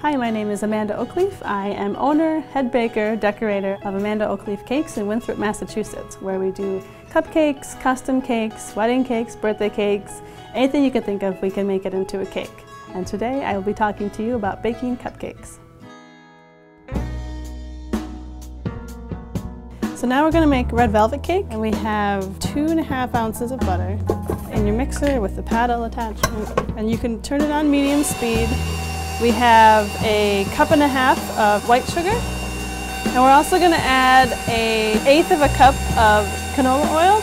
Hi, my name is Amanda Oakleaf. I am owner, head baker, decorator of Amanda Oakleaf Cakes in Winthrop, Massachusetts, where we do cupcakes, custom cakes, wedding cakes, birthday cakes, anything you can think of, we can make it into a cake. And today I will be talking to you about baking cupcakes. So now we're going to make red velvet cake, and we have 2.5 ounces of butter in your mixer with the paddle attachment, and you can turn it on medium speed. We have a 1.5 cups of white sugar, and we're also going to add1/8 cup of canola oil.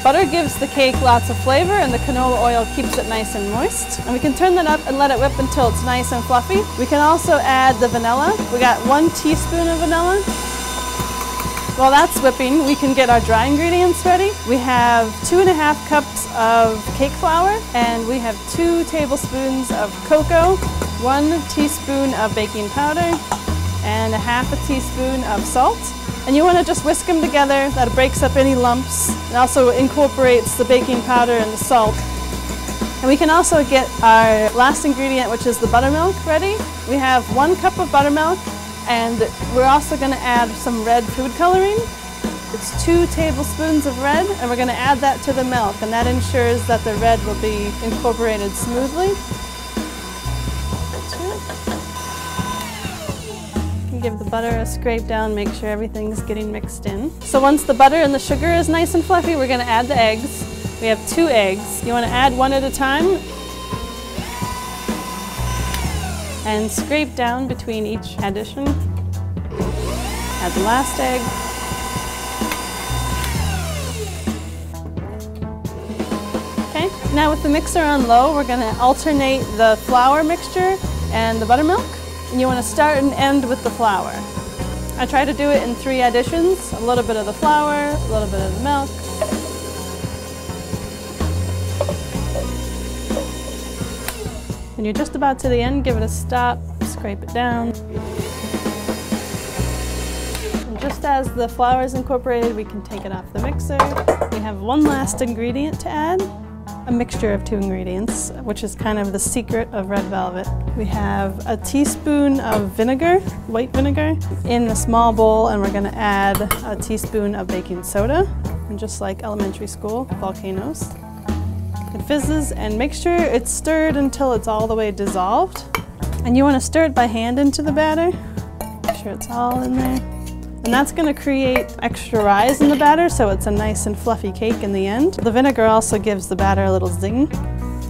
Butter gives the cake lots of flavor, and the canola oil keeps it nice and moist. And we can turn that up and let it whip until it's nice and fluffy. We can also add the vanilla. We got 1 teaspoon of vanilla. While that's whipping, we can get our dry ingredients ready. We have 2.5 cups of cake flour, and we have 2 tablespoons of cocoa, 1 teaspoon of baking powder, and 1/2 teaspoon of salt. And you want to just whisk them together. That breaks up any lumps and also incorporates the baking powder and the salt. And we can also get our last ingredient, which is the buttermilk, ready. We have 1 cup of buttermilk, and we're also going to add some red food coloring. It's 2 tablespoons of red, and we're going to add that to the milk, and that ensures that the red will be incorporated smoothly. Give the butter a scrape down, make sure everything's getting mixed in. So once the butter and the sugar is nice and fluffy, we're going to add the eggs. We have 2 eggs. You want to add 1 at a time and scrape down between each addition. Add the last egg. Okay, now with the mixer on low, we're going to alternate the flour mixture and the buttermilk. And you want to start and end with the flour. I try to do it in 3 additions, a little bit of the flour, a little bit of the milk. When you're just about to the end, give it a stop, scrape it down. And just as the flour is incorporated, we can take it off the mixer. We have 1 last ingredient to add. A mixture of 2 ingredients, which is kind of the secret of red velvet. We have a teaspoon of vinegar, white vinegar, in a small bowl, and we're going to add a teaspoon of baking soda, and just like elementary school, volcanoes. It fizzes, and make sure it's stirred until it's all the way dissolved. And you want to stir it by hand into the batter. Make sure it's all in there. And that's going to create extra rise in the batter, so it's a nice and fluffy cake in the end. The vinegar also gives the batter a little zing.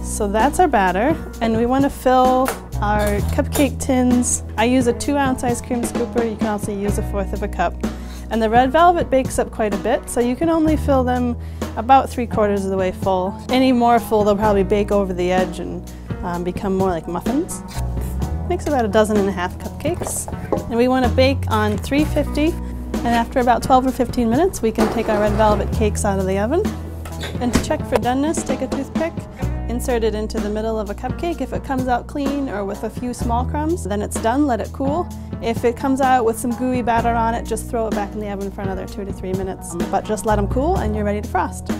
So that's our batter, and we want to fill our cupcake tins. I use a 2-ounce ice cream scooper. You can also use 1/4 cup. And the red velvet bakes up quite a bit, so you can only fill them about 3/4 of the way full. Any more full, they'll probably bake over the edge and become more like muffins. Makes about 1.5 cupcakes. And we want to bake on 350, and after about 12 or 15 minutes we can take our red velvet cakes out of the oven. And to check for doneness, take a toothpick, insert it into the middle of a cupcake. If it comes out clean or with a few small crumbs, then it's done, let it cool. If it comes out with some gooey batter on it, just throw it back in the oven for another 2 to 3 minutes. But just let them cool and you're ready to frost.